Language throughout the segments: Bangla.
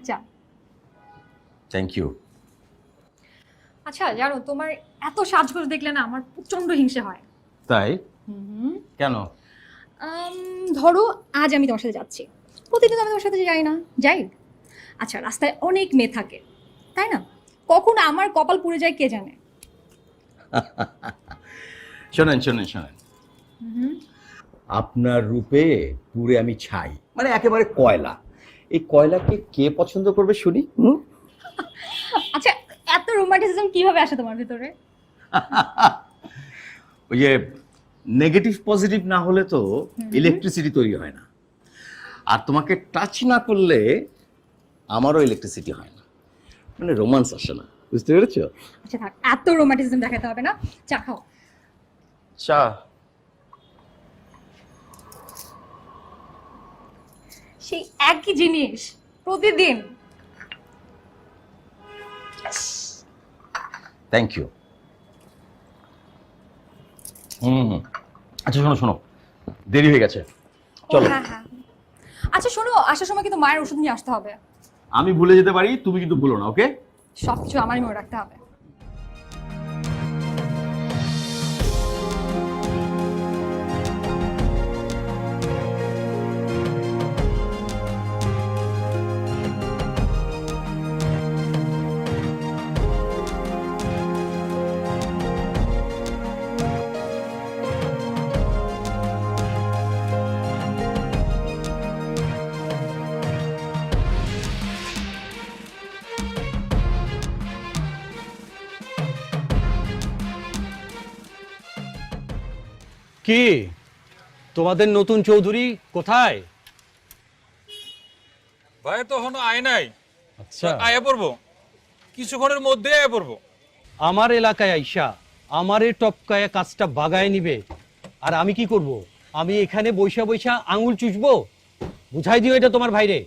চা। Thank you. আচ্ছা জানো, তোমার এত সাজগোজ দেখলে না আমার প্রচন্ড হিংসে হয়। তাই? কেন? ধরো আজ আমি তোমার সাথে যাচ্ছি, প্রতিদিন আমি তোমার সাথে যাই না, যাই? আচ্ছা রাস্তায় অনেক মেয়ে থাকে, তাই না? কখন আমার কপাল পুড়ে যায় কে জানে। শোনেন শোনেন শোনেন, আপনার রূপে পুরে আমি ছাই, মানে একেবারে কয়লা। এই কয়লাকে কে পছন্দ করবে শুনি? আচ্ছা এত রোমান্টিসিজম কিভাবে আসে তোমার ভিতরে? ওই যে নেগেটিভ পজিটিভ না হলে তো ইলেকট্রিসিটি তৈরি হয় না, আর তোমাকে টাচ না করলে আমারও ইলেকট্রিসিটি হয় না, মানে রোমান্স আসে না, বুঝতে পেরেছো? আচ্ছা থাক, এত রোমান্টিসিজম দেখাতে হবে না, চা খাও। চা? সেই একই জিনিস প্রতিদিন। Thank you. আচ্ছা শোনো শোনো, দেরি হয়ে গেছে, চলো। হ্যাঁ হ্যাঁ, আচ্ছা শোনো, আসার সময় কিন্তু মায়ের ওষুধ নিয়ে আসতে হবে। আমি ভুলে যেতে পারি, তুমি কিন্তু ভুলো না, ওকে? সবকিছু আমারই মনে রাখতে হবে। কি তোমাদের নতুন চৌধুরী কোথায়? ভাই তো এখনো আয় নাই। আচ্ছা, আয়া পড়বো, কিছুক্ষণের মধ্যে আয়া পড়বো। আমার এলাকায় আইসা আমারে টপকায় কাজটা বাগায় নিবে, আর আমি কি করব? আমি এখানে বৈশা বৈশা আঙুল চুষবো? বুঝাই দিও এটা তোমার ভাইরে।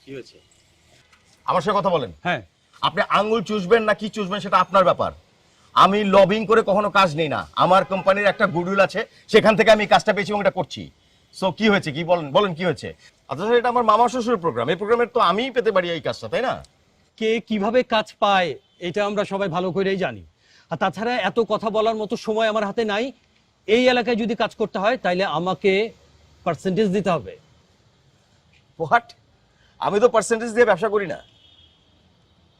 কি হয়েছে? আমার সাথে কথা বলেন। হ্যাঁ, আপনি আঙ্গুল চুষবেন না কি চুষবেন সেটা আপনার ব্যাপার। আমি লবিং করে কখনো কাজ নেই না, আমার কোম্পানির একটা গুডউইল আছে, সেখান থেকে আমি কাজটা পেয়েছি এবং এটা করছি। সো কি হয়েছে, কি বলেন বলেন কি হয়েছে? অথচ এটা আমার মামা শ্বশুরের প্রোগ্রাম, এই প্রোগ্রামের তো আমিই পেতে পারি এই কাজটা, তাই না? কে কিভাবে কাজ পায় এটা আমরা সবাই ভালো করেই জানি। আর তাছাড়া এত কথা বলার মতো সময় আমার হাতে নাই। এই এলাকায় যদি কাজ করতে হয় তাইলে আমাকে পার্সেন্টেজ দিতে হবে। হোয়াট? আমি তো পার্সেন্টেজ দিয়ে ব্যবসা করি না।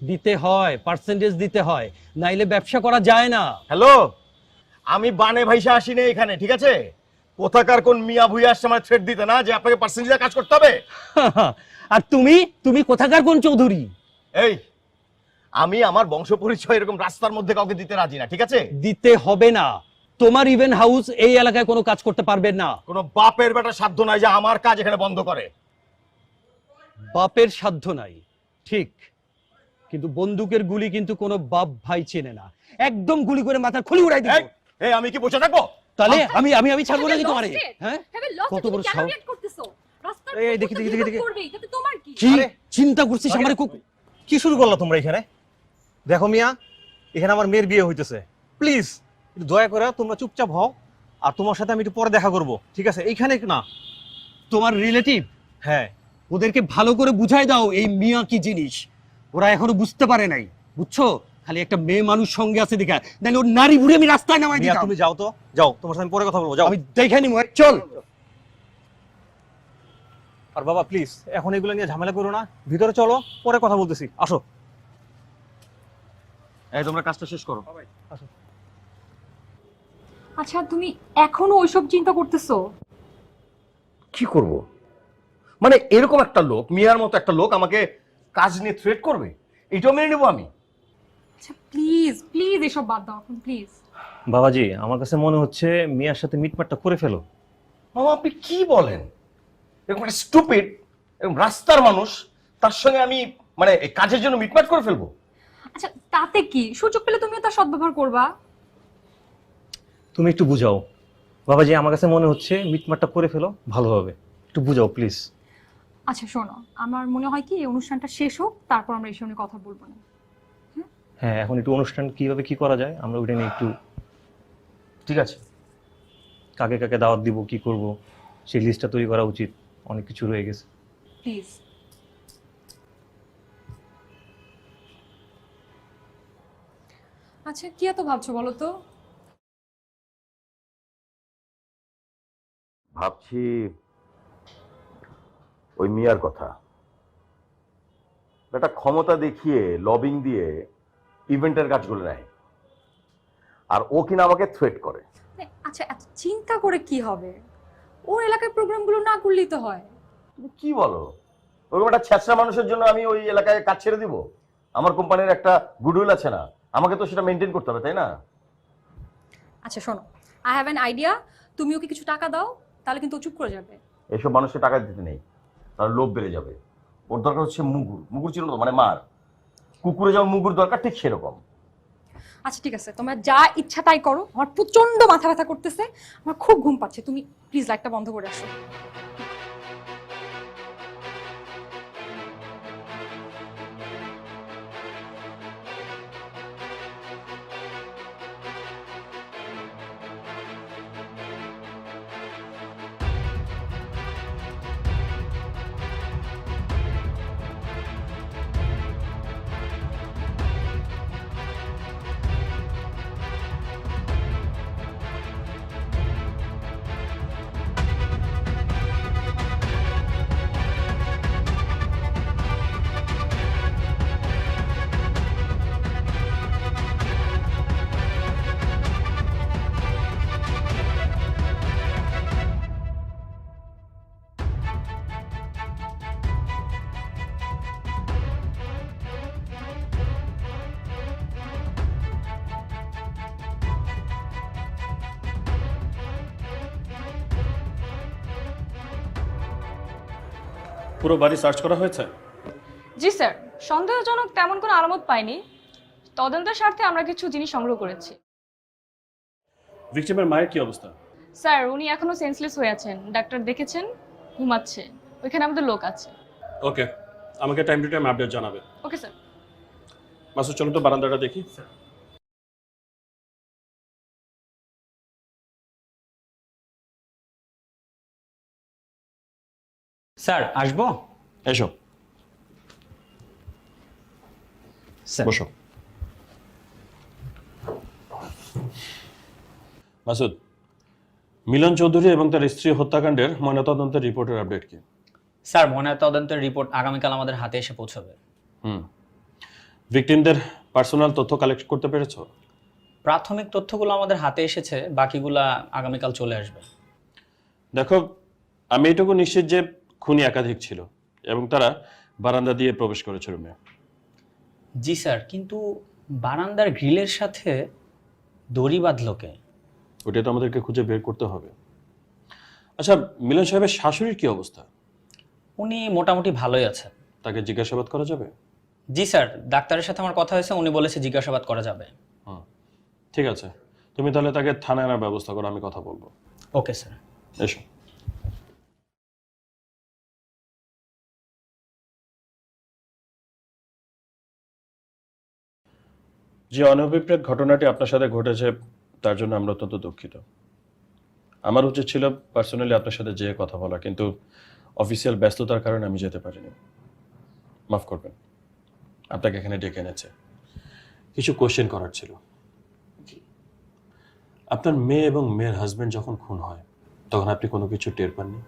দিতে হয়, পার্সেন্টেজ দিতে হয়, নাইলে ব্যবসা করা যায় না। হ্যালো, আমি বানে ভাইসা আসিনি এখানে, ঠিক আছে? কোথাকার কোন মিয়া ভুইয়া আসছে আমার থ্রেট দিতে না যে আপনাকে পার্সেন্টেজে কাজ করতে হবে। আর তুমি তুমি কোথাকার কোন চৌধুরী? এই, আমি আমার বংশ পরিচয় এরকম রাস্তার মধ্যে কাউকে দিতে রাজি না, ঠিক আছে? দিতে হবে না। তোমার ইভেন্ট হাউস এই এলাকায় কোনো কাজ করতে পারবে না। কোনো বাপের বেটা সাধ্য নাই যে আমার কাজ এখানে বন্ধ করে। বাপের সাধ্য নাই ঠিক, কিন্তু বন্দুকের গুলি কিন্তু কোনো বাপ ভাই চেনে না। একদম গুলি করে মাথার খুলি উড়াই দিব। এই আমি কি বসে থাকবো? তাহলে আমি আমি আমি ছাড়বো না কি তোমারে? হ্যাঁ, কত বড় সাহস! এই দেখি দেখি দেখি দেখি কি চিন্তা করছিস আমারে? কি শুরু করলো তোমরা এখানে? দেখো মিয়া, এখানে আমার মেয়ের বিয়ে হইতেছে, প্লিজ দয়া করে তোমরা চুপচাপ হও, আর তোমার সাথে আমি একটু পরে দেখা করব, ঠিক আছে? এইখানে না। তোমার রিলেটিভ? হ্যাঁ। ওদেরকে ভালো করে বুঝাই দাও এই মিয়া কি জিনিস। ওরা এখনো বুঝতে পারে নাই, বুঝছো? খালি একটা মেয়ে মানুষ সঙ্গে আছে দেখা, নাহলে ওর নারী বুড়ি আমি রাস্তায় নামাই মিয়া দিতাম। তুমি যাও তো, যাও, তোমার সাথে আমি পরে কথা বলবো, যাও। আমি দেখে নিব, চল। আর বাবা প্লিজ এখন এগুলো নিয়ে ঝামেলা করো না, ভিতরে চলো, পরে কথা বলতেছি, আসো। এই তোমরা কাজটা শেষ করো। আচ্ছা তুমি এখনো ওইসব চিন্তা করতেছো? কি করব? মানে এরকম একটা লোক, মিয়ার মতো একটা লোক আমাকে কাজ নিয়ে থ্রেট করবে, এটাও মেনে নেবো আমি? আচ্ছা প্লিজ প্লিজ এসব বাদ দাও এখন প্লিজ। বাবাজি আমার কাছে মনে হচ্ছে মিয়ার সাথে মিটমাটটা করে ফেলো। মামা আপনি কি বলেন? এরকম একটা স্টুপিড, এরকম রাস্তার মানুষ, তার সঙ্গে আমি মানে এই কাজের জন্য মিটমাট করে ফেলবো? আচ্ছা তাতে কি, সুযোগ পেলে তুমিও তার সদ্ব্যবহার করবা। তুমি একটু বুঝাও বাবাজি, আমার কাছে মনে হচ্ছে মিটমাটটা করে ফেলো, ভালো হবে, একটু বুঝাও প্লিজ। আচ্ছা শোনো, আমার মনে হয় কি এই অনুষ্ঠানটা শেষ হোক, তারপর আমরা এই নিয়ে কথা বলবো না। হ্যাঁ, এখন একটু অনুষ্ঠান কিভাবে কি করা যায় আমরা ওইটা নিয়ে একটু, ঠিক আছে? কাকে কাকে দাওয়াত দিব, কি করব, সেই লিস্টটা তৈরি করা উচিত, অনেক কিছু রয়ে গেছে। প্লিজ। আচ্ছা কি এত ভাবছো বলো তো? ভাবছি ওই মিয়ার কথা। একটা ক্ষমতা দেখিয়ে লবিং দিয়ে ইভেন্টের কাজগুলো নেয়, আর ও কিনা আমাকে থ্রেট করে। আচ্ছা এত চিন্তা করে কি হবে? ওর এলাকায় প্রোগ্রামগুলো না করলেই তো হয়। তুমি কি বলো? ওরকম একটা ছ্যাঁচড়া মানুষের জন্য আমি ওই এলাকায় কাজ ছেড়ে দিব? আমার কোম্পানির একটা গুডউইল আছে না, আমাকে তো সেটা মেনটেন করতে হবে, তাই না? আচ্ছা শোনো, আই হ্যাভ অ্যান আইডিয়া। তুমি ওকে কিছু টাকা দাও, তাহলে কিন্তু ও চুপ করে যাবে। এইসব মানুষকে টাকা দিতে নেই, তার লোভ বেড়ে যাবে। ওর দরকার হচ্ছে মুগুর। মুগুর ছিল তো, মানে মার। কুকুরে যেমন মুগুর দরকার, ঠিক সেরকম। আচ্ছা ঠিক আছে, তোমরা যা ইচ্ছা তাই করো। আমার প্রচন্ড মাথা ব্যথা করতেছে, আমার খুব ঘুম পাচ্ছে। তুমি প্লিজ লাইটটা বন্ধ করে আসো। পুরো বাড়ি সার্চ করা হয়েছে? জি স্যার, সন্দেহজনক তেমন কোনো আলামত পাইনি। তদন্তের স্বার্থে আমরা কিছু জিনিস সংগ্রহ করেছি। ভিকটিমের মায়ের কি অবস্থা? স্যার উনি এখনো সেন্সলেস হয়ে আছেন, ডাক্তার দেখেছেন, ঘুমাচ্ছে। ওইখানে আমাদের লোক আছে। ওকে, আমাকে টাইম টু টাইম আপডেট জানাবে। Okay sir. মাসুদ চলুন তো বারান্দাটা দেখি। স্যার আসবো? এসো, স্যার বসো। মাসুদ, মিলন চৌধুরী এবং তার স্ত্রী হত্যাকাণ্ডের ময়নাতদন্তের রিপোর্টের আপডেট কি? স্যার ময়নাতদন্তের রিপোর্ট আগামীকাল আমাদের হাতে এসে পৌঁছবে। ভিকটিমদের পার্সোনাল তথ্য কালেক্ট করতে পেরেছো? প্রাথমিক তথ্যগুলো আমাদের হাতে এসেছে, বাকিগুলা আগামীকাল চলে আসবে। দেখো, আমি এটুকু নিশ্চিত যে খুনি একাধিক ছিল এবং তারা বারান্দা দিয়ে প্রবেশ করেছে রুমে। জি স্যার, কিন্তু বারান্দার গ্রিলের সাথে দড়ি বাঁধলো কে? ওটা তো আমাদেরকে খুঁজে বের করতে হবে। আচ্ছা, মিলন সাহেবের শাশুড়ির কি অবস্থা? উনি মোটামুটি ভালোই আছেন। তাকে জিজ্ঞাসাবাদ করা যাবে? জি স্যার, ডাক্তারের সাথে আমার কথা হয়েছে, উনি বলেছে জিজ্ঞাসাবাদ করা যাবে। ঠিক আছে, তুমি তাহলে তাকে থানায় আনার ব্যবস্থা করো, আমি কথা বলবো। ওকে স্যার। এসো। যে অনভিপ্রেত ঘটনাটি আপনার সাথে ঘটেছে তার জন্য আমরা অত্যন্ত দুঃখিত। আমার উচিত ছিল পার্সোনালি আপনার সাথে যেয়ে কথা বলা, কিন্তু অফিসিয়াল ব্যস্ততার কারণে আমি যেতে পারিনি। মাফ করবেন, আপনাকে এখানে ডেকে এনেছে কিছু কোশ্চেন করার ছিল। আপনার মেয়ে এবং মেয়ের হাজবেন্ড যখন খুন হয় তখন আপনি কোনো কিছু টের পাননি?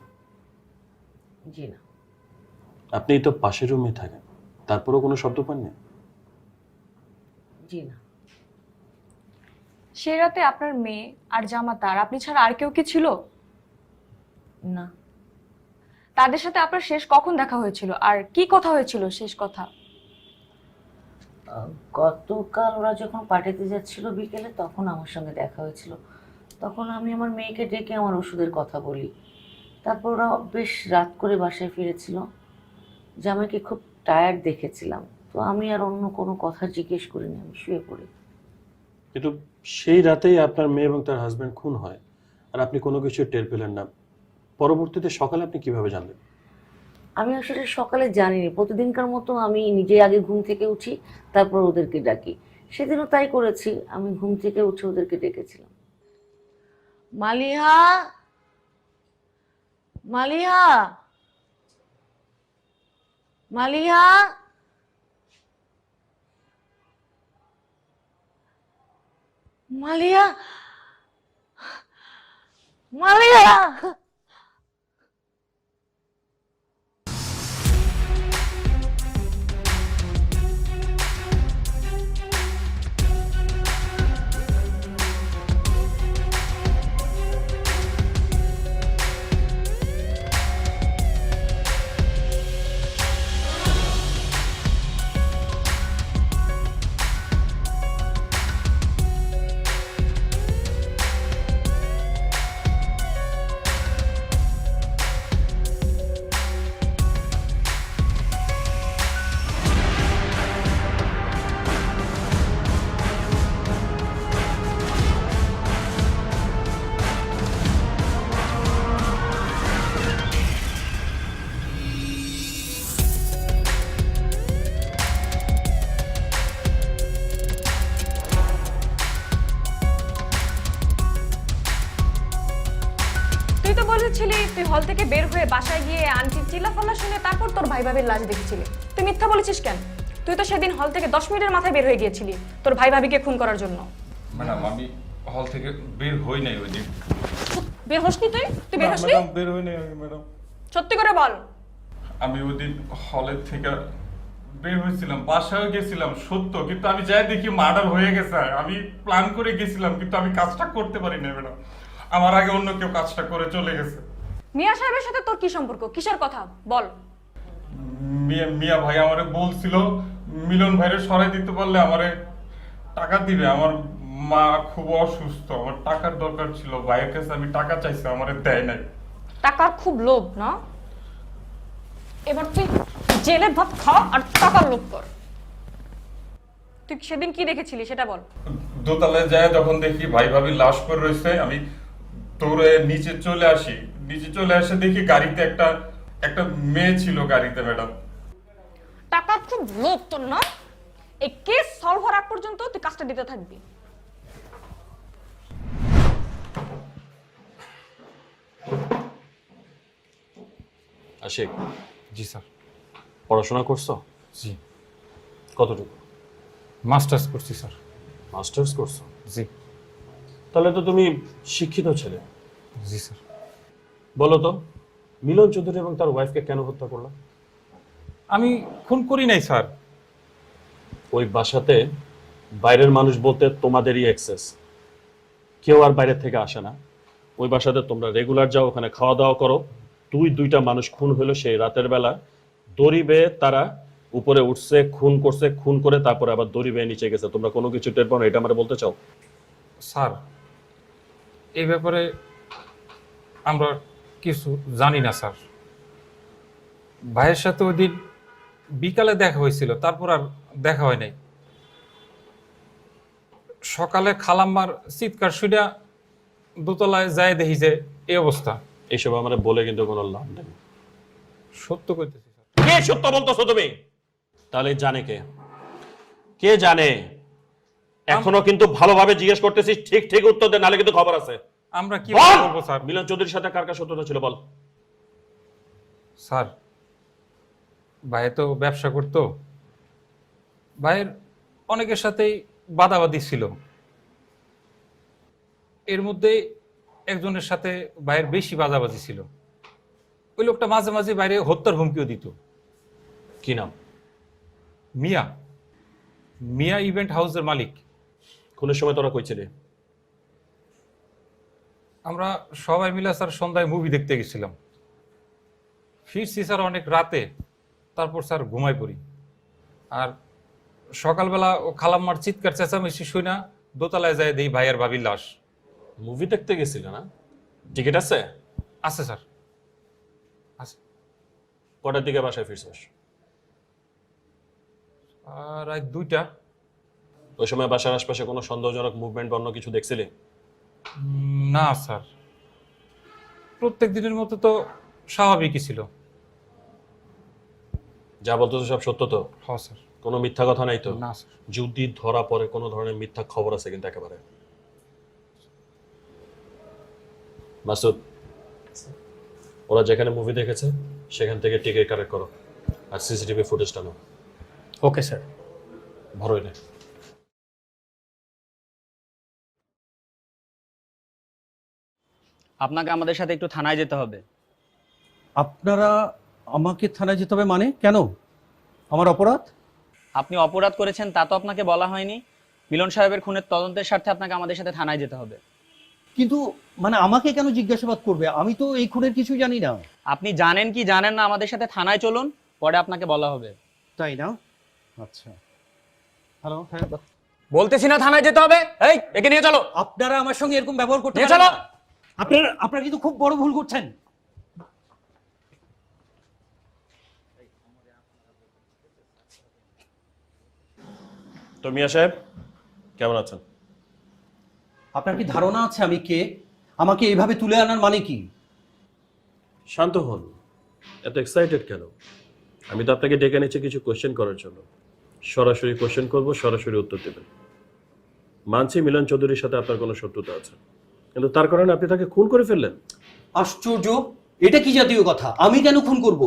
জি না। আপনি তো পাশের রুমে থাকেন, তারপরেও কোনো শব্দ পাননি? জি না। সেই রাতে আপনার মেয়ে আর জামাতা আর আপনি ছাড়া আর কেউ কি ছিল? না। তাদের সাথে আপনার শেষ কখন দেখা হয়েছিল আর কি কথা হয়েছিল শেষ কথা? গতকাল ওরা যখন পার্টিতে যাচ্ছিল বিকেলে, তখন আমার সঙ্গে দেখা হয়েছিল। তখন আমি আমার মেয়েকে ডেকে আমার ওষুধের কথা বলি। তারপর ওরা বেশ রাত করে বাসায় ফিরেছিল। জামাইকে খুব টায়ার্ড দেখেছিলাম, তো আমি আর অন্য কোনো কথা জিজ্ঞেস করিনি, আমি শুয়ে পড়ি। কিন্তু সেই রাতেই আপনার মেয়ে এবং তার হাজবেন্ড খুন হয় আর আপনি কোনো কিছু টের পেলেন না। পরবর্তীতে সকালে আপনি কিভাবে জানলেন? আমি আসলে সকালে জানিনি। প্রতিদিনকার মতো আমি নিজে আগে ঘুম থেকে উঠি, তারপর ওদেরকে ডাকি। সেদিনও তাই করেছি, আমি ঘুম থেকে উঠে ওদেরকে ডেকেছিলাম। মালিহা, মালিহা, মালিহা। মালিয়া, মালিয়া। তুই তো বলেছিলি তুই হল থেকে বের হয়ে বাসায় গিয়ে আন্টির চিল্লাফাল্লা শুনে তারপর তোর ভাই ভাবির লাশ দেখেছিলি। তুই মিথ্যা বলেছিস কেন? তুই তো সেদিন হল থেকে 10 মিনিটের মাথায় বের হয়ে গিয়েছিলি তোর ভাই ভাবিকে খুন করার জন্য। ম্যাডাম আমি হল থেকে বের হই নাই ওই দিন। বের হসনি তুই? তুই বের হসনি? ম্যাডাম বের হই নাই আমি ম্যাডাম। সত্যি করে বল। আমি ওই দিন হলের থেকে বের হয়েছিলাম, বাসায় গেছিলাম সত্য, কিন্তু আমি যাই দেখি মার্ডার হয়ে গেছে। আমি প্ল্যান করে গেছিলাম কিন্তু আমি কাজটা করতে পারি না ম্যাডাম। আমার আগে অন্য কেউ কাজটা করে চলে গেছে। মিয়া সাহেবের সাথে তোর কি সম্পর্ক? কিসের কথা বল। মিয়া ভাই আমারে বলছিল মিলন ভাইরে সরাই দিতে পারলে আমারে টাকা দিবে। আমার মা খুব অসুস্থ, আমার টাকার দরকার ছিল। ভাইয়ের কাছে আমি টাকা চাইছি, আমারে দেয় নাই। টাকার খুব লোভ না? এবার তুই জেলে ভাত খা আর টাকার লোভ কর। তুই সেদিন কি দেখেছিলি সেটা বল। দোতলায় যায় যখন দেখি ভাই ভাবি লাশ পড়ে রয়েছে, আমি দৌড়ে নিচে চলে আসি। নিচে চলে আসে দেখি গাড়িতে একটা মেয়ে ছিল গাড়িতে ম্যাডাম। টাকার খুব লোভ তোর না? এই কেস সলভ হওয়ার আগ পর্যন্ত তুই কাজটা দিতে থাকবি। আশিক, জি স্যার। পড়াশোনা করছো? জি। কতটুকু? মাস্টার্স করছি স্যার। মাস্টার্স করছো? জি। তাহলে তো তুমি শিক্ষিত ছেলে। জি স্যার। বলো তো, মিলন চৌধুরী এবং তার ওয়াইফকে কেন হত্যা করলো? আমি খুন করি নাই স্যার। ওই বাসাতে বাইরের মানুষ বলতে তোমাদেরই অ্যাক্সেস, কেউ আর বাইরের থেকে আসে না। ওই বাসাতে তোমরা রেগুলার যাও, ওখানে খাওয়া দাওয়া করো। দুইটা মানুষ খুন হলো সেই রাতের বেলা। দড়ি বেয়ে তারা উপরে উঠছে, খুন করছে, খুন করে তারপরে আবার দড়ি বেয়ে নিচে গেছে। তোমরা কোনো কিছু টের পাও না, এটা আমরা বলতে চাও? স্যার এই ব্যাপারে আমরা কিছু জানি না স্যার। ভাইয়ের সাথে ওই দিন বিকালে দেখা হয়েছিল, তারপর আর দেখা হয় নাই। সকালে খালাম্মার চিৎকার শুনে দোতলায় যায় দেখি যে এই অবস্থা। এইসব আমরা বলে কিন্তু কোনো লাভ নেই। সত্য কইতেছি স্যার। কে সত্য বলতেছো তুমি? তাহলে জানে কে? কে জানে? এখনো কিন্তু ভালোভাবে জিজ্ঞেস করতেছিস, ঠিক ঠিক উত্তর দে, নালে কিন্তু খবর আছে। আমরা কি বল! বলবো স্যার? মিলন চৌধুরীর সাথে কার কার সত্যতা ছিল বল। স্যার ভাই তো ব্যবসা করতো, ভাইয়ের অনেকের সাথেই বাদাবাদি ছিল। এর মধ্যে একজনের সাথে ভাইয়ের বেশি বাদাবাদি ছিল। ওই লোকটা মাঝে মাঝে বাইরে হত্যার হুমকিও দিত। কি নাম? মিয়া। মিয়া ইভেন্ট হাউসের মালিক। খুনের সময় তোরা কইছিলি? আমরা সবাই মিলে স্যার সন্ধ্যায় মুভি দেখতে গেছিলাম। ফিরছি স্যার অনেক রাতে, তারপর স্যার ঘুমাই পড়ি। আর সকালবেলা ও খালাম্মার চিৎকার চেঁচামেচি শুই না দোতলায় যায় দেই ভাইয়ের ভাবির লাশ। মুভি দেখতে গেছিল না? টিকিট আছে? আছে স্যার, আছে। কটার দিকে বাসায় ফিরছিস? আর রাত 2টা। ওই সময় বাসার আশপাশে কোনো সন্দেহজনক মুভমেন্ট বা অন্য কিছু দেখছিলি? না স্যার, প্রত্যেক দিনের মতো তো স্বাভাবিকই ছিল। যা বলতেছো সব সত্য তো? হ্যাঁ স্যার। কোনো মিথ্যা কথা নাই তো? না স্যার। যদি ধরা পড়ে কোনো ধরনের মিথ্যা খবর আছে কিন্তু একেবারে। মাসুদ, ওরা যেখানে মুভি দেখেছে সেখান থেকে টিকিট কালেক্ট করো আর সিসিটিভি ফুটেজটা নাও। Okay sir. ভরোই না। আপনাকে আমাদের সাথে একটু থানায় যেতে হবে। আপনারা আমাকে থানায় যেতে হবে মানে? কেন? আমার অপরাধ? আপনি অপরাধ করেছেন তা তো আপনাকে বলা হয়নি। মিলন সাহেবের খুনের তদন্তের স্বার্থে আপনাকে আমাদের সাথে থানায় যেতে হবে। কিন্তু মানে আমাকে কেন জিজ্ঞাসাবাদ করবে? আমি তো এই খুনের কিছু জানি না। আপনি জানেন কি জানেন না আমাদের সাথে থানায় চলুন, পরে আপনাকে বলা হবে। তাই না? আচ্ছা, হ্যালো, হ্যাঁ। বলতেছি না থানায় যেতে হবে। এই একে নিয়ে চলো। আপনারা আমার সঙ্গে এরকম ব্যবহার করতে নিয়ে পারেন চলো। না। আপনারা কিন্তু খুব বড় ভুল করছেন। তো মিয়া সাহেব কেমন আছেন? আপনার কি ধারণা আছে আমি কে? আমাকে এইভাবে তুলে আনার মানে কি? শান্ত হন, এত এক্সাইটেড কেন? আমি তো আপনাকে ডেকে এনেছি কিছু কোশ্চেন করার জন্য। সরাসরি কোশ্চেন করব, সরাসরি উত্তর দেবেন। মানছি মিলন চৌধুরীর সাথে আপনার কোনো শত্রুতা আছে, কিন্তু তার কারণে আপনি তাকে খুন করে ফেললেন। আশ্চর্য! এটা কি জাতীয় কথা? আমি কেন খুন করব?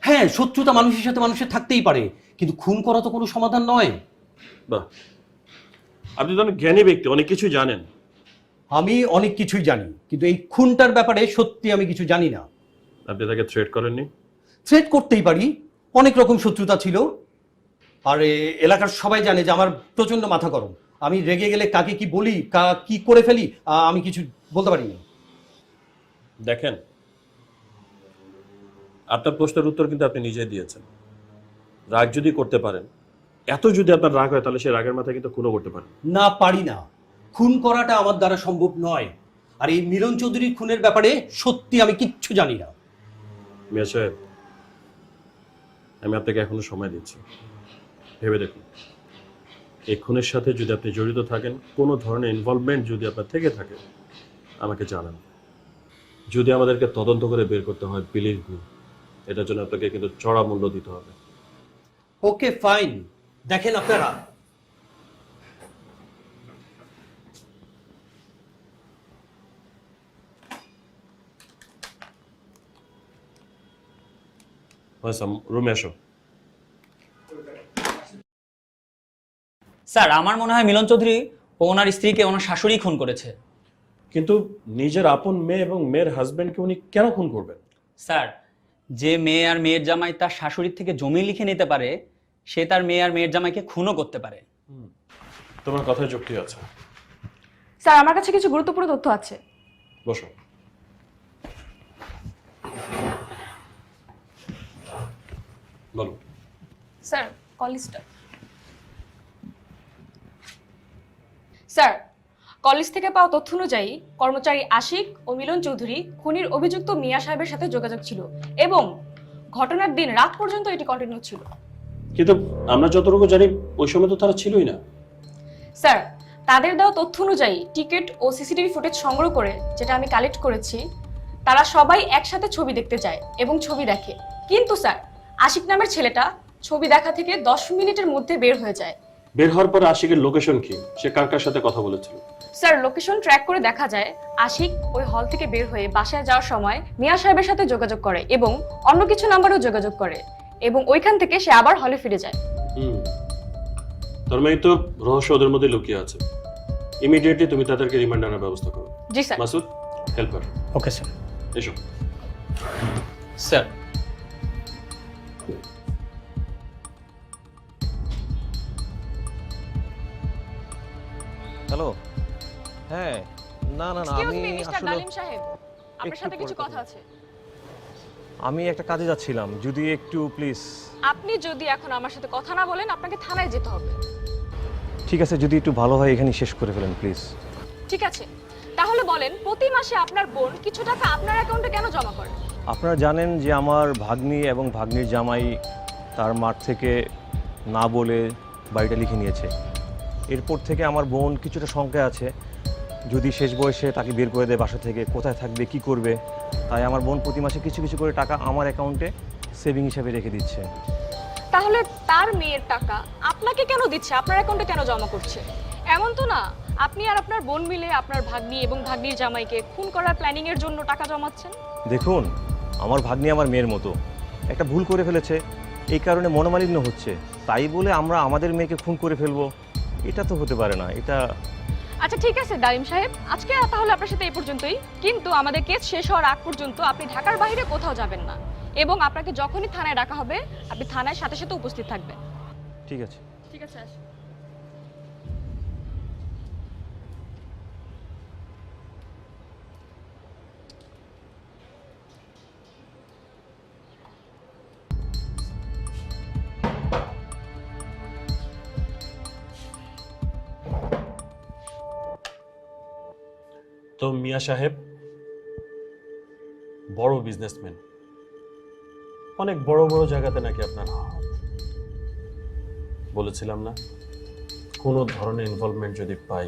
হ্যাঁ, শত্রুতা মানুষের সাথে মানুষের থাকতেই পারে, কিন্তু খুন করা তো কোনো সমাধান নয়। বাহ, আপনি তো অনেক জ্ঞানী ব্যক্তি, অনেক কিছু জানেন। আমি অনেক কিছুই জানি, কিন্তু এই খুনটার ব্যাপারে সত্যি আমি কিছু জানি না। আপনি তাকে থ্রেট করেননি? থ্রেট করতেই পারি, অনেক রকম শত্রুতা ছিল। আর এলাকার সবাই জানে যে আমার প্রচন্ড মাথা গরম। আমি রেগে গেলে কাকে কি বলি, কি করে ফেলি, আমি কিছু বলতে পারি না। দেখেন, আপনার প্রশ্নের উত্তর কিন্তু আপনি নিজেই দিয়েছেন। রাগ যদি করতে পারেন, এত যদি আপনার রাগ হয়, তাহলে সেই রাগের মাথায় কিন্তু খুনও করতে পারেন। না, পারি না। খুন করাটা আমার দ্বারা সম্ভব নয়। আর এই মিলন চৌধুরীর খুনের ব্যাপারে সত্যি আমি কিচ্ছু জানি না। মিয়া সাহেব, আমি আপনাকে এখনো সময় দিচ্ছি, ভেবে দেখুন। এই খুনের সাথে যদি আপনি জড়িত থাকেন, কোনো ধরনের ইনভলভমেন্ট যদি আপনার থেকে থাকে, আমাকে জানান। যদি আমাদেরকে তদন্ত করে বের করতে হয়, বিলিভ মি, এটার জন্য আপনাকে কিন্তু চড়া মূল্য দিতে হবে। ওকে, ফাইন। দেখেন আপনারা, রুমে আসো। স্যার, আমার মনে হয় মিলন চৌধুরী ও ওনার স্ত্রীকে ওনার শাশুড়ি খুন করেছে। কিন্তু নিজের আপন মেয়ে এবং মেয়ের হাজবেন্ডকে উনি কেন খুন করবেন? স্যার, যে মেয়ে আর মেয়ের জামাই তার শাশুড়ির থেকে জমি লিখে নিতে পারে, সে তার মেয়ে আর মেয়ের জামাইকে খুনও করতে পারে। তোমার কথায় যুক্তি আছে। স্যার, আমার কাছে কিছু গুরুত্বপূর্ণ তথ্য আছে। বসো। বলো। স্যার, কলেজটা স্যার, কলেজ থেকে পাওয়া তথ্য অনুযায়ী কর্মচারী আশিক ও মিলন চৌধুরী খুনির অভিযুক্ত মিয়া সাহেবের সাথে যোগাযোগ ছিল এবং ঘটনার দিন রাত পর্যন্ত এটি কন্টিনিউ ছিল। কিন্তু আমরা যতটুকু জানি, ওই সময় তো তারা ছিলই না। স্যার, তাদের দেওয়া তথ্য অনুযায়ী টিকিট ও সিসিটিভি ফুটেজ সংগ্রহ করে যেটা আমি কালেক্ট করেছি, তারা সবাই একসাথে ছবি দেখতে যায় এবং ছবি দেখে। কিন্তু স্যার, আশিক নামের ছেলেটা ছবি দেখা থেকে 10 মিনিটের মধ্যে বের হয়ে যায়। বের হওয়ার পরে আশিকের লোকেশন কি? সে কার কার সাথে কথা বলেছিল? স্যার, লোকেশন ট্র্যাক করে দেখা যায় আশিক ওই হল থেকে বের হয়ে বাসায় যাওয়ার সময় মিয়া সাহেবের সাথে যোগাযোগ করে এবং অন্য কিছু নাম্বারেও যোগাযোগ করে এবং ওইখান থেকে সে আবার হলে ফিরে যায়। তার মানে তো রহস্য ওদের মধ্যে লুকিয়ে আছে। ইমিডিয়েটলি তুমি তাদেরকে রিমান্ড আনার ব্যবস্থা করো। জি স্যার। মাসুদ, হেল্প কর। Okay sir. এসো। Sir, hello. হ্যাঁ, না না না, এক্সকিউজ আমি মি মিস্টার আসলে ডালিম সাহেব, আপনার একটু সাথে কিছু পরে কথা কথা আছে। আমি একটা কাজে যাচ্ছিলাম, যদি একটু প্লিজ। আপনি যদি এখন আমার সাথে কথা না বলেন, আপনাকে থানায় যেতে হবে। ঠিক আছে, যদি একটু ভালো হয় এখানে শেষ করে ফেলেন প্লিজ। ঠিক আছে, তাহলে বলেন প্রতি মাসে আপনার বোন কিছু টাকা আপনার অ্যাকাউন্টে কেন জমা করে? আপনারা জানেন যে আমার ভাগ্নি এবং ভাগ্নির জামাই তার মাঠ থেকে না বলে বাড়িটা লিখে নিয়েছে। এরপর থেকে আমার বোন কিছুটা শঙ্কায় আছে, যদি শেষ বয়সে তাকে বের করে দেয় বাসা থেকে, কোথায় থাকবে, কি করবে। তাই আমার বোন প্রতি মাসে কিছু কিছু করে টাকা আমার অ্যাকাউন্টে সেভিং হিসাবে রেখে দিচ্ছে। তাহলে তার মেয়ের টাকা আপনাকে কেন দিচ্ছে, আপনার অ্যাকাউন্টে কেন জমা করছে? এমন তো না আপনি আর আপনার বোন মিলে আপনার ভাগ্নি এবং ভাগ্নির জামাইকে খুন করার প্ল্যানিং এর জন্য টাকা জমাচ্ছেন? দেখুন, আমার ভাগ্নি আমার মেয়ের মতো, একটা ভুল করে ফেলেছে, এই কারণে মনোমালিন্য হচ্ছে। তাই বলে আমরা আমাদের মেয়েকে খুন করে ফেলবো, এটা তো হতে পারে না। এটা আচ্ছা ঠিক আছে ডালিম সাহেব, আজকে তাহলে আপনার সাথে এই পর্যন্তই। কিন্তু আমাদের কেস শেষ হওয়ার আগ পর্যন্ত আপনি ঢাকার বাইরে কোথাও যাবেন না, এবং আপনাকে যখনই থানায় ডাকা হবে আপনি থানায় সাথে সাথে উপস্থিত থাকবেন। ঠিক আছে। ঠিক আছে, আসুন। তো মিয়া সাহেব বড় বিজনেসম্যান, অনেক বড় বড় জায়গাতে নাকি আপনার হাত। বলেছিলাম না, কোনো ধরনের ইনভলভমেন্ট যদি পাই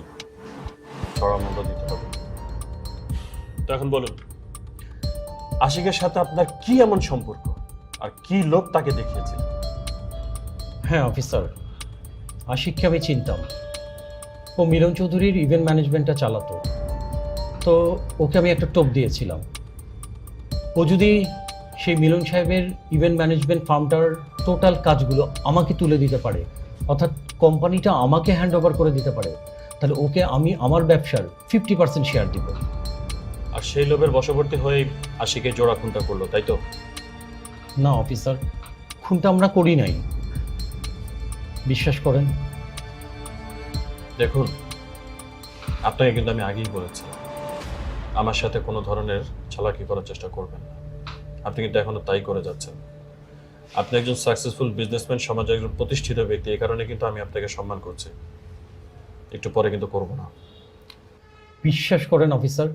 পরামর্শ দিতে হবে। তো এখন বলুন, আশিকের সাথে আপনার কি এমন সম্পর্ক, আর কি লোক তাকে দেখিয়েছিল? হ্যাঁ অফিসার, আশিককে আমি চিনতাম। ও মিলন চৌধুরীর ইভেন্ট ম্যানেজমেন্টটা চালাতো, তো ওকে আমি একটা টোপ দিয়েছিলাম। ও যদি সেই মিলন সাহেবের ইভেন্ট ম্যানেজমেন্ট ফার্মটার টোটাল কাজগুলো আমাকে তুলে দিতে পারে, অর্থাৎ কোম্পানিটা আমাকে হ্যান্ড ওভার করে দিতে পারে, তাহলে ওকে আমি আমার ব্যবসার 50% শেয়ার দিব। আর সেই লোভের বশবর্তী হয়ে আশিকের জোড়া খুনটা করলো, তাই তো? না অফিসার, খুনটা আমরা করি নাই, বিশ্বাস করেন। দেখুন, আপনাকে কিন্তু আমি আগেই বলেছি আমার সাথে কোনো ধরনের চালাকি করার চেষ্টা করবেন না। আপনি কিন্তু এখনো তাই করে যাচ্ছেন। আপনি একজন সাকসেসফুল বিজনেসম্যান, সমাজের একজন প্রতিষ্ঠিত ব্যক্তি, এই কারণে কিন্তু আমি আপনাকে সম্মান করছি। একটু পরে কিন্তু করব না। বিশ্বাস করেন অফিসার,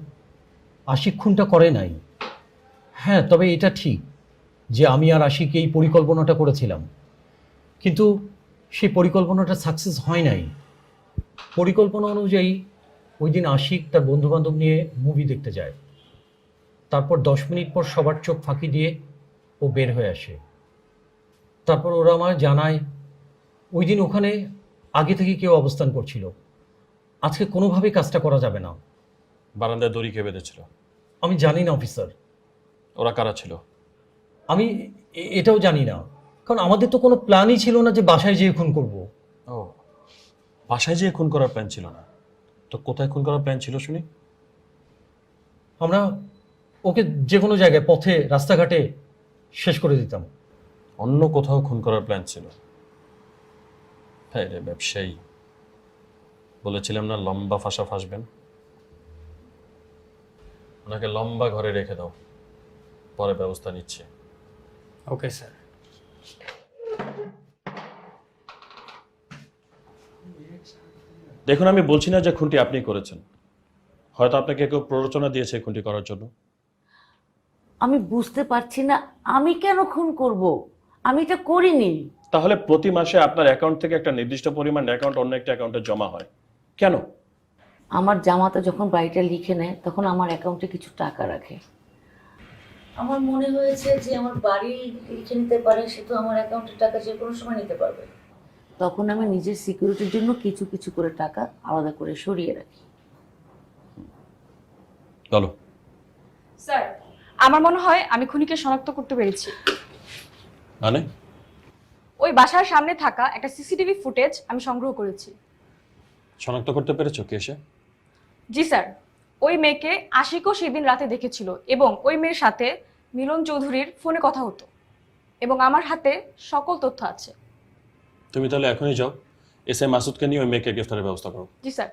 আশিক খুনটা করে নাই। হ্যাঁ, তবে এটা ঠিক যে আমি আর আশিক এই পরিকল্পনাটা করেছিলাম, কিন্তু সেই পরিকল্পনাটা সাকসেস হয় নাই। পরিকল্পনা অনুযায়ী ওই দিন আশিক তার বন্ধুবান্ধব নিয়ে মুভি দেখতে যায়। তারপর 10 মিনিট পর সবার চোখ ফাঁকি দিয়ে ও বের হয়ে আসে। তারপর ওরা আমায় জানায় ওই দিন ওখানে আগে থেকে কেউ অবস্থান করছিল, আজকে কোনোভাবেই কাজটা করা যাবে না। বারান্দায় দড়ি কে বেঁধেছিল? আমি জানি না অফিসার, ওরা কারা ছিল? আমি এটাও জানি না, কারণ আমাদের তো কোনো প্ল্যানই ছিল না যে বাসায় যেয়ে খুন করব। ও, বাসায় যেয়ে খুন করার প্ল্যান ছিল না তো কোথায় খুন করার প্ল্যান ছিল শুনি? আমরা ওকে যে কোনো জায়গায়, পথে, রাস্তাঘাটে শেষ করে দিতাম। অন্য কোথাও খুন করার প্ল্যান ছিল? হ্যাঁ রে ব্যবসায়ী, বলেছিলাম না লম্বা ফাঁসা ফাঁসবেন। ওনাকে লম্বা ঘরে রেখে দাও, পরে ব্যবস্থা নিচ্ছে। Okay sir. দেখুন, আমি বলছি না যে খুনটি আপনি করেছেন, হয়তো আপনাকে কেউ প্ররোচনা দিয়েছে খুনটি করার জন্য। আমি বুঝতে পারছি না আমি কেন খুন করব, আমি এটা করিনি। তাহলে প্রতি মাসে আপনার অ্যাকাউন্ট থেকে একটা নির্দিষ্ট পরিমাণ অ্যাকাউন্ট অন্য একটা অ্যাকাউন্টে জমা হয় কেন? আমার জামাতা যখন বাড়িটা লিখে নেয় তখন আমার অ্যাকাউন্টে কিছু টাকা রাখে। আমার মনে হয়েছে যে আমার বাড়ি লিখে নিতে পারে, সে তো আমার অ্যাকাউন্টের টাকা যে কোনো সময় নিতে পারবে। তখন আমি নিজের সিকিউরিটির জন্য কিছু কিছু করে টাকা আলাদা করে সরিয়ে রাখি। চলো। স্যার, আমার মনে হয় আমি খুনিকে শনাক্ত করতে পেরেছি। মানে? ওই বাসার সামনে থাকা একটা সিসিটিভি ফুটেজ আমি সংগ্রহ করেছি। শনাক্ত করতে পেরেছো কে সে? জি স্যার, ওই মেয়েকে আশিকও সেদিন রাতে দেখেছিল, এবং ওই মেয়ের সাথে মিলন চৌধুরীর ফোনে কথা হতো, এবং আমার হাতে সকল তথ্য আছে। তুমি তাহলে এখনই যাও, এসআই মাসুদকে নিয়ে ওই মেয়েকে গ্রেফতারের ব্যবস্থা করো। জি স্যার।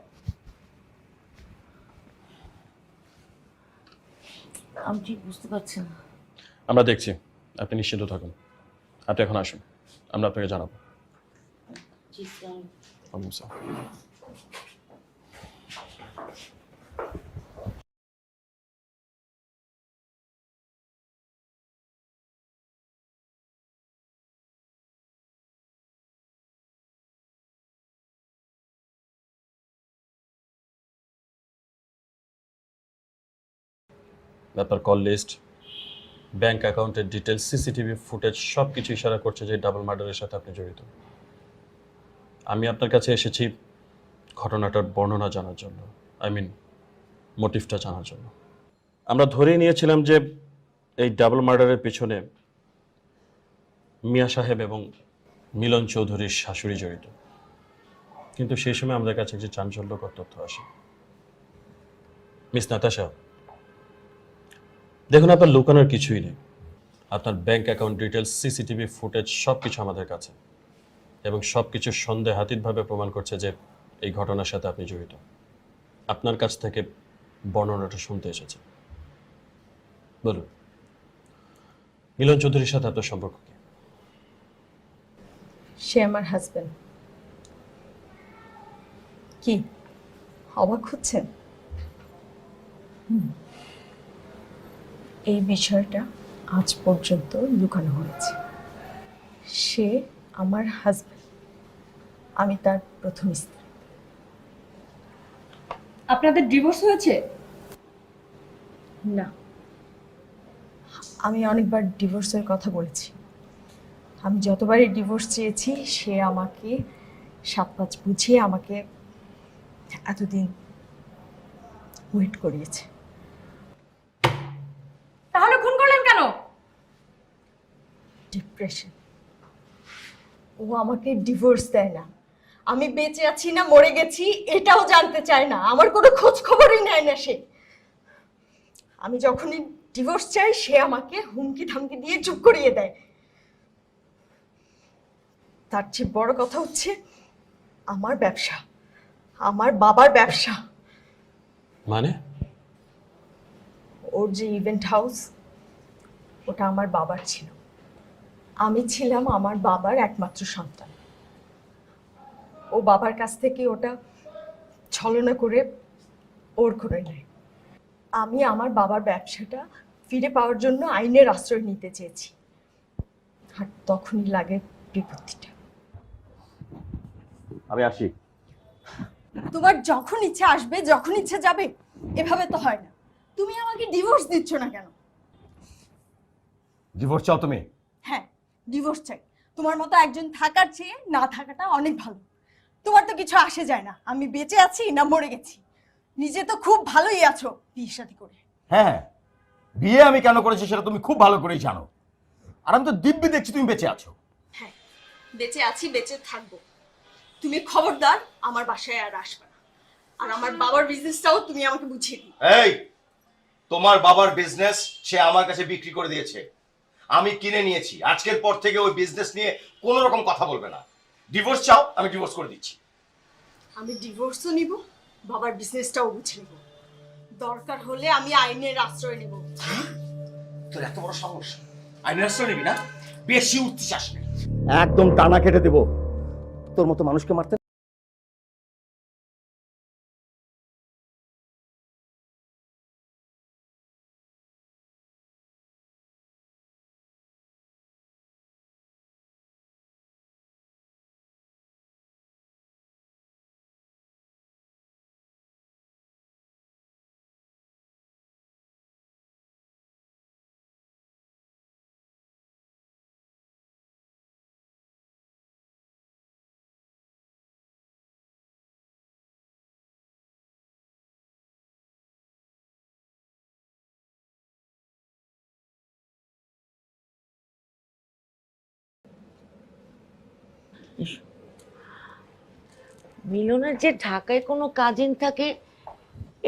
আমি ঠিক বুঝতে পারছি না। আমরা দেখছি, আপনি নিশ্চিন্ত থাকুন। আপনি এখন আসুন, আমরা আপনাকে জানাবো। জি স্যার। আপনার কল লিস্ট, ব্যাংক অ্যাকাউন্টের ডিটেলস, সিসিটিভি ফুটেজ সব কিছু ইশারা করছে যে ডাবল মার্ডারের সাথে আপনি জড়িত। আমি আপনার কাছে এসেছি ঘটনাটার বর্ণনা জানার জন্য, মোটিভটা জানার জন্য। আমরা ধরেই নিয়েছিলাম যে এই ডাবল মার্ডারের পিছনে মিয়া সাহেব এবং মিলন চৌধুরীর শাশুড়ি জড়িত, কিন্তু সেই সময় আমাদের কাছে একটি চাঞ্চল্যকর তথ্য আসে। মিস নাতাশা, দেখুন, আপনার লুকানোর কিছুই নেই। আপনার bank account details, CCTV footage সব কিছু আমাদের কাছে, এবং সব কিছু সন্দেহাতীতভাবে প্রমাণ করছে যে এই ঘটনার সাথে আপনি জড়িত। আপনার কাছ থেকে বর্ণনাটা শুনতে এসেছে। বলুন, মিলন চৌধুরীর সাথে আপনার সম্পর্ক কি? সে আমার হাজবেন্ড। কি অবাক হচ্ছেন? এই বিষয়টা আজ পর্যন্ত লুকানো হয়েছে। সে আমার হাজবেন্ড, আমি তার প্রথম স্ত্রী। আপনাদের ডিভোর্স হয়েছে? না, আমি অনেকবার ডিভোর্সের কথা বলেছি। আমি যতবারই ডিভোর্স চেয়েছি সে আমাকে 7-5 বুঝিয়ে আমাকে এতদিন ওয়েট করিয়েছে। তাহলে খুন করলেন কেন? ডিপ্রেশন। ও আমাকে ডিভোর্স দেয় না। আমি বেঁচে আছি না মরে গেছি এটাও জানতে চায় না, আমার কোনো খোঁজ খবরই নেয় না সে। আমি যখনই ডিভোর্স চাই সে আমাকে হুমকি ধামকি দিয়ে চুপ করিয়ে দেয়। তার চেয়ে বড় কথা হচ্ছে আমার ব্যবসা, আমার বাবার ব্যবসা। মানে? ওর যে ইভেন্ট হাউস, ওটা আমার বাবার ছিল। আমি ছিলাম আমার বাবার একমাত্র সন্তান। ও বাবার কাছ থেকে ওটা ছলনা করে ওর করে নেয়। আমি আমার বাবার ব্যবসাটা ফিরে পাওয়ার জন্য আইনের আশ্রয় নিতে চেয়েছি, আর তখনই লাগে বিপত্তিটা। আমি আসি। তোমার যখন ইচ্ছা আসবে যখন ইচ্ছা যাবে, এভাবে তো হয় না। তুমি আমাকে ডিভোর্স দিচ্ছ না কেন? ডিভোর্স চাও তুমি? হ্যাঁ, ডিভোর্স চাই। তোমার মতো একজন থাকার চেয়ে না থাকাটা অনেক ভালো। তোমার তো কিছু আসে যায় না আমি বেঁচে আছি না মরে গেছি। নিজে তো খুব ভালোই আছো বিয়ে শাদী করে। হ্যাঁ, বিয়ে আমি কেন করেছি সেটা তুমি খুব ভালো করেই জানো। আর আমি তো দিব্যি দেখছি তুমি বেঁচে আছো। হ্যাঁ, বেঁচে আছি, বেঁচে থাকবো। তুমি খবরদার আমার বাসায় আর আসবে না। আর আমার বাবার বিজনেসটাও তুমি আমাকে বুঝিয়ে দিও। এই, তোমার বাবার বিজনেস সে আমার কাছে বিক্রি করে দিয়েছে, আমি কিনে নিয়েছি। আজকের পর থেকে ওই বিজনেস নিয়ে কোনো রকম কথা বলবে না। ডিভোর্স চাও, আমি ডিভোর্স করে দিচ্ছি। আমি ডিভোর্সও নিব, বাবার বিজনেসটাও বুঝে নিব। দরকার হলে আমি আইনের আশ্রয় নিব। তোর এত বড় সাহস, আইনের আশ্রয় নিবি না? বেশি উঠতে চাস না, একদম টানা কেটে দেবো। তোর মতো মানুষকে মারতে মিলনের যে ঢাকায় কোনো কাজিন থাকে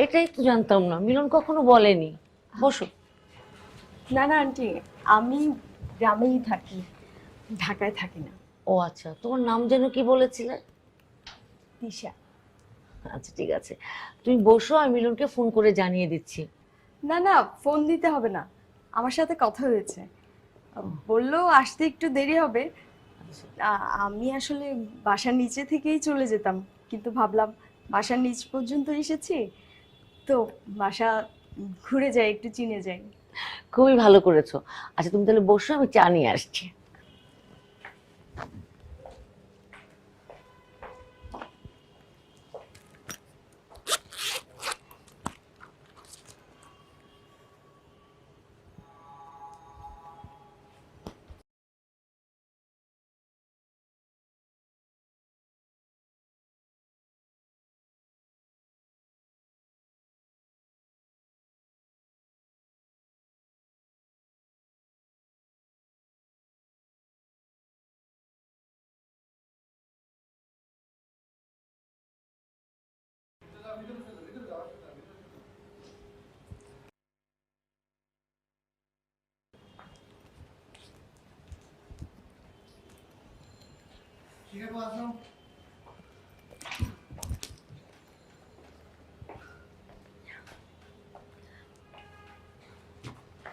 এটাই তো জানতাম না, মিলন কখনো বলেনি। বসো। না না আন্টি, আমি গ্রামেই থাকি, ঢাকায় থাকি না। ও আচ্ছা, তোমার নাম যেন কি বলেছিলে? দিশা। আচ্ছা ঠিক আছে, তুমি বসো, আমি মিলনকে ফোন করে জানিয়ে দিচ্ছি। না না, ফোন দিতে হবে না, আমার সাথে কথা হয়েছে। বললো আসতে একটু দেরি হবে। আমি আসলে বাসার নিচে থেকেই চলে যেতাম, কিন্তু ভাবলাম বাসার নিচ পর্যন্ত এসেছি তো বাসা ঘুরে যাই, একটু চিনে যাই। খুবই ভালো করেছো। আচ্ছা তুমি তাহলে বসো, আমি চা নিয়ে আসছি।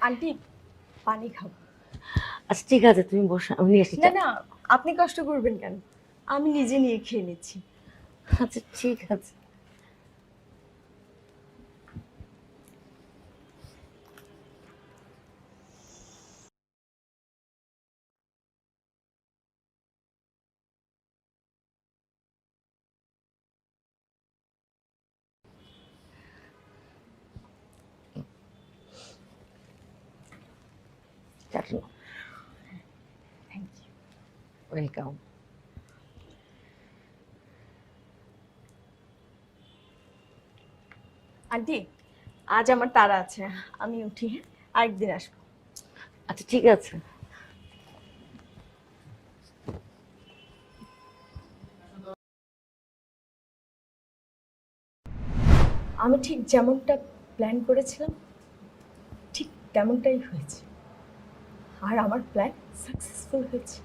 আন্টি পানি খাবো। আচ্ছা ঠিক আছে, তুমি বসো, আমি নিয়ে আসি। না না, আপনি কষ্ট করবেন কেন, আমি নিজে নিয়ে খেয়ে নিচ্ছি। আচ্ছা ঠিক আছে। চাটনি। Thank you. ওয়েলকাম। আন্টি আজ আমার তাড়া আছে, আমি উঠি, হ্যাঁ আরেকদিন আসবো। আচ্ছা ঠিক আছে। আমি ঠিক যেমনটা প্ল্যান করেছিলাম ঠিক তেমনটাই হয়েছে, আর আমার প্ল্যান সাকসেসফুল হয়েছে।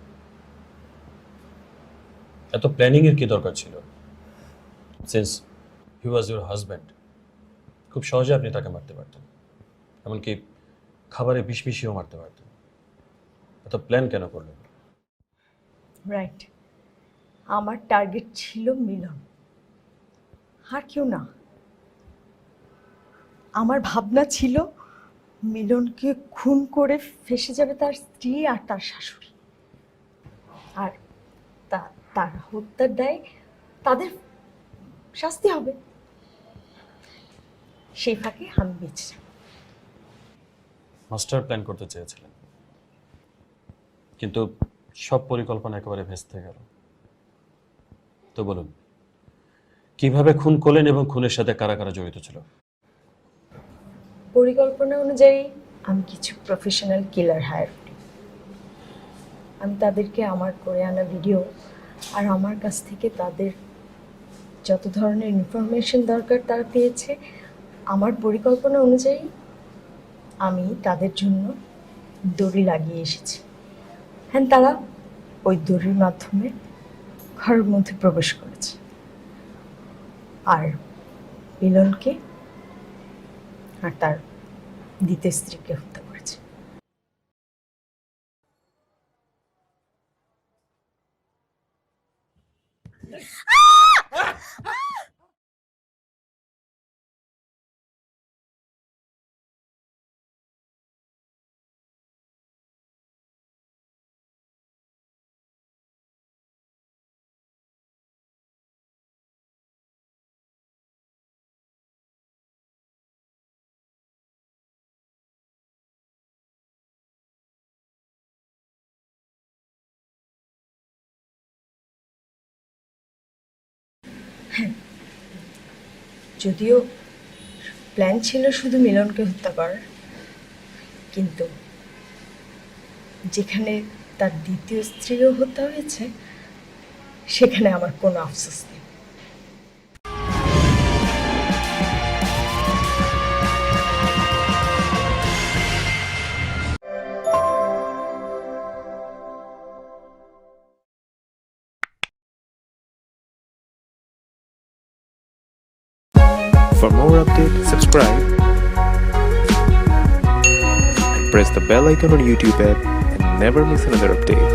এত প্ল্যানিং এর কি দরকার ছিল? Since he was your husband, খুব সহজে আপনি তাকে মারতে পারতেন, এমনকি খাবারে বিষ মিশিয়েও মারতে পারতেন। এত প্ল্যান কেন করলেন? রাইট, আমার টার্গেট ছিল মিলন, আর কেউ না। আমার ভাবনা ছিল মিলনকে খুন করে ফেঁসে যাবে তার স্ত্রী আর তার শাশুড়ি, আর তার হত্যার দায় তাদের শাস্তি হবে। সেই ফাঁকে আমি বেঁচে যাব। মাস্টার প্ল্যান করতে চেয়েছিলেন, কিন্তু সব পরিকল্পনা একেবারে ভেস্তে গেল। তো বলুন, কিভাবে খুন করলেন এবং খুনের সাথে কারা কারা জড়িত ছিল? পরিকল্পনা অনুযায়ী আমি কিছু প্রফেশনাল কিলার হায়ার করি। আমি তাদেরকে আমার করে আনা ভিডিও আর আমার কাছ থেকে তাদের যত ধরনের ইনফরমেশন দরকার তারা পেয়েছে। আমার পরিকল্পনা অনুযায়ী আমি তাদের জন্য দড়ি লাগিয়ে এসেছি। হ্যাঁ, তারা ওই দড়ির মাধ্যমে ঘরের মধ্যে প্রবেশ করেছে আর মিলনকে আর তার দ্বিতীয় স্ত্রীকে হত্যা করেছে। যদিও প্ল্যান ছিল শুধু মিলনকে হত্যা করার, কিন্তু যেখানে তার দ্বিতীয় স্ত্রীও হত্যা হয়েছে সেখানে আমার কোনো আফসোস নেই। For more updates, subscribe and press the bell icon on YouTube app and never miss another update.